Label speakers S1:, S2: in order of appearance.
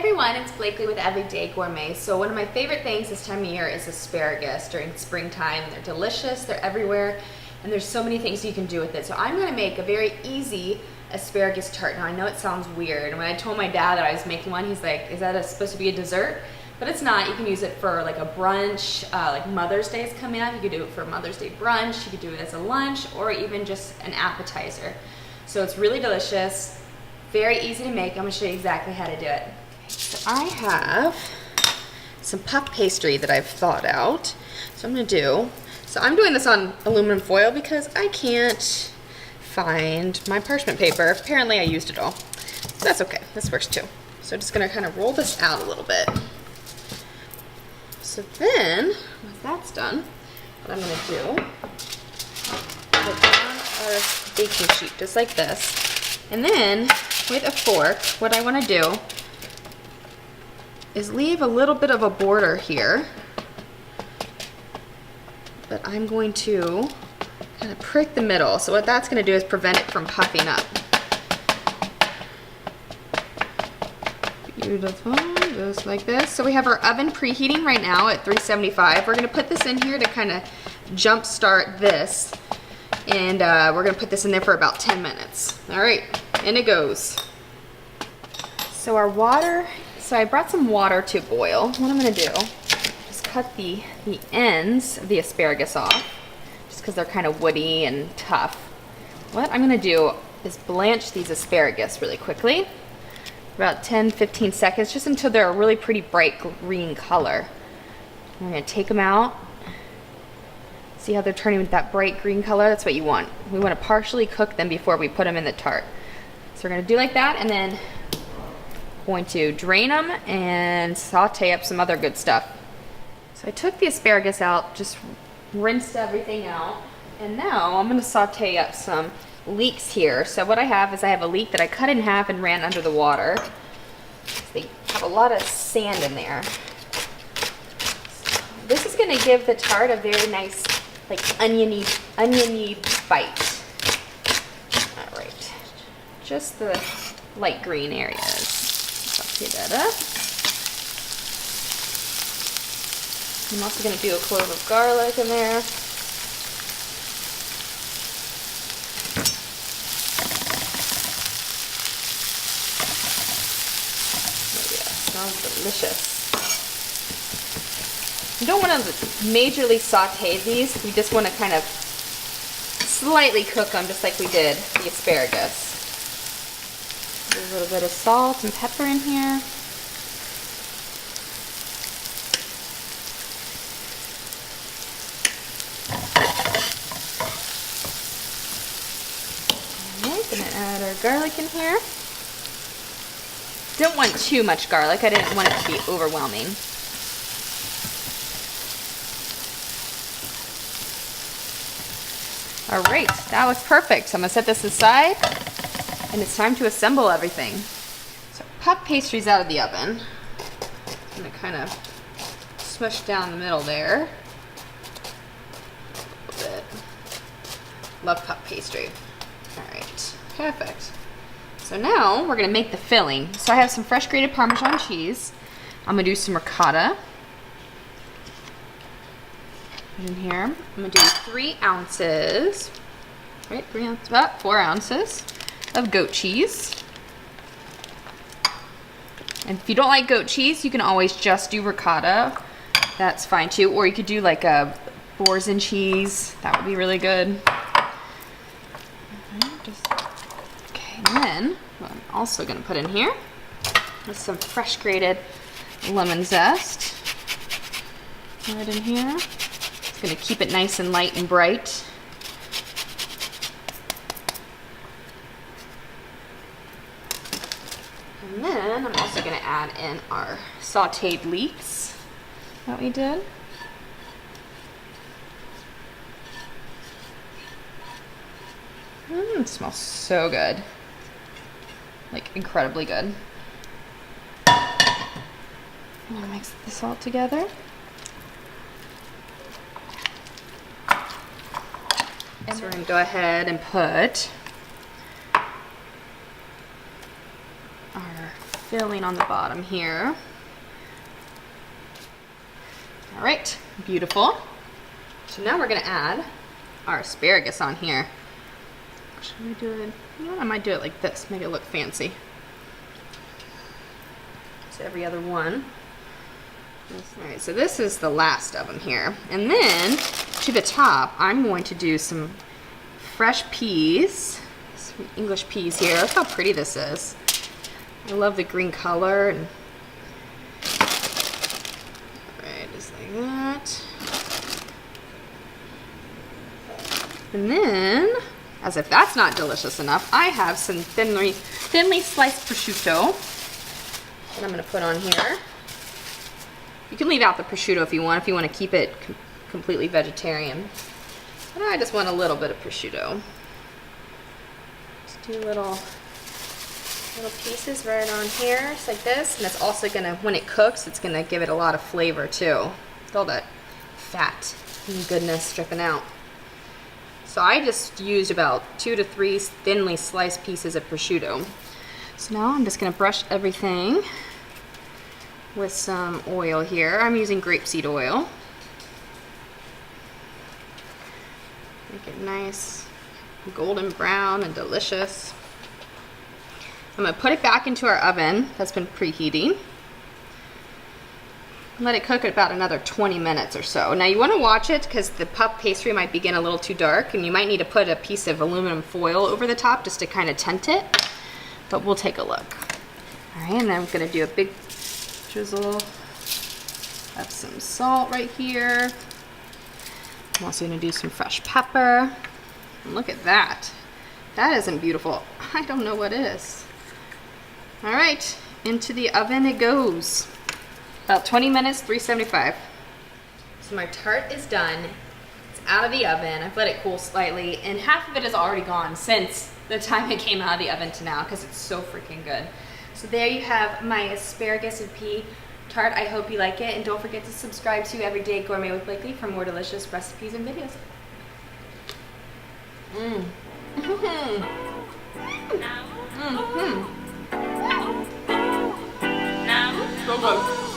S1: everyone, it's Blakely with Everyday Gourmet. So one of my favorite things this time of year is asparagus during springtime. They're delicious, they're everywhere, and there's so many things you can do with it. So I'm gonna make a very easy asparagus tart. Now I know it sounds weird, and when I told my dad that I was making one, he's like, is that supposed to be a dessert? But it's not. You can use it for like a brunch, like Mother's Day is coming up. You could do it for Mother's Day brunch, you could do it as a lunch, or even just an appetizer. So it's really delicious, very easy to make. I'm gonna show you exactly how to do it. So I have some puff pastry that I've thawed out. So I'm I'm doing this on aluminum foil because I can't find my parchment paper. Apparently I used it all. So that's okay, this works too. So I'm just gonna kind of roll this out a little bit. So then, once that's done, what I'm gonna do, put on our baking sheet just like this. And then with a fork, what I wanna do is leave a little bit of a border here, but I'm going to kind of prick the middle. So what that's going to do is prevent it from puffing up. Beautiful, just like this. So we have our oven preheating right now at 375. We're going to put this in here to kind of jump start this, and we're going to put this in there for about 10 minutes. All right, in it goes. So our water, so I brought some water to boil. What I'm gonna do is cut the ends of the asparagus off, just because they're kind of woody and tough. What I'm gonna do is blanch these asparagus really quickly, about 10-15 seconds, just until they're a really pretty bright green color. I'm gonna take them out. See how they're turning with that bright green color? That's what you want. We want to partially cook them before we put them in the tart. So we're gonna do like that, and then going to drain them and saute up some other good stuff. So I took the asparagus out, just rinsed everything out, and now I'm going to saute up some leeks here. So what I have is I have a leek that I cut in half and ran under the water. They have a lot of sand in there. So this is going to give the tart a very nice, like oniony bite. All right, just the light green areas. Saute that up. I'm also going to do a clove of garlic in there. Oh yeah, smells delicious. You don't want to majorly saute these. We just want to kind of slightly cook them just like we did the asparagus. A little bit of salt and pepper in here. Alright, gonna add our garlic in here. Don't want too much garlic. I didn't want it to be overwhelming. Alright, that was perfect. So I'm gonna set this aside. And it's time to assemble everything. So puff pastry's out of the oven. I'm gonna kind of smush down the middle there. A little bit. Love puff pastry. All right, perfect. So now we're gonna make the filling. So I have some fresh grated Parmesan cheese. I'm gonna do some ricotta. Put in here. I'm gonna do 3 ounces. Right, 3 ounces, about 4 ounces. Of goat cheese. And if you don't like goat cheese, you can always just do ricotta. That's fine too. Or you could do like a Boursin cheese. That would be really good. Okay, and then what I'm also going to put in here is some fresh grated lemon zest. Right in here. It's going to keep it nice and light and bright. And then I'm also going to add in our sauteed leeks that we did. It smells so good. Like incredibly good. I'm going to mix this all together. And so we're going to go ahead and put our filling on the bottom here. All right, beautiful. So now we're gonna add our asparagus on here. Should we do it? You know what, I might do it like this, make it look fancy. So every other one. All right, so this is the last of them here. And then to the top, I'm going to do some fresh peas, some English peas here. Look how pretty this is. I love the green color. And all right, just like that. And then, as if that's not delicious enough, I have some thinly sliced prosciutto that I'm gonna put on here. You can leave out the prosciutto if you want to keep it completely vegetarian. But I just want a little bit of prosciutto. Just do little pieces right on here, just like this. And it's also gonna, when it cooks, it's gonna give it a lot of flavor too. With all that fat and goodness dripping out. So I just used about 2 to 3 thinly sliced pieces of prosciutto. So now I'm just gonna brush everything with some oil here. I'm using grapeseed oil. Make it nice, golden brown and delicious. I'm gonna put it back into our oven that's been preheating. Let it cook about another 20 minutes or so. Now you wanna watch it because the puff pastry might begin a little too dark and you might need to put a piece of aluminum foil over the top just to kind of tint it, but we'll take a look. All right, and then I'm gonna do a big drizzle of some salt right here. I'm also gonna do some fresh pepper. And look at that. That isn't beautiful. I don't know what is. All right, into the oven it goes. About 20 minutes, 375. So my tart is done. It's out of the oven. I've let it cool slightly, and half of it is already gone since the time it came out of the oven to now because it's so freaking good. So there you have my asparagus and pea tart. I hope you like it, and don't forget to subscribe to Everyday Gourmet with Blakely for more delicious recipes and videos. So good.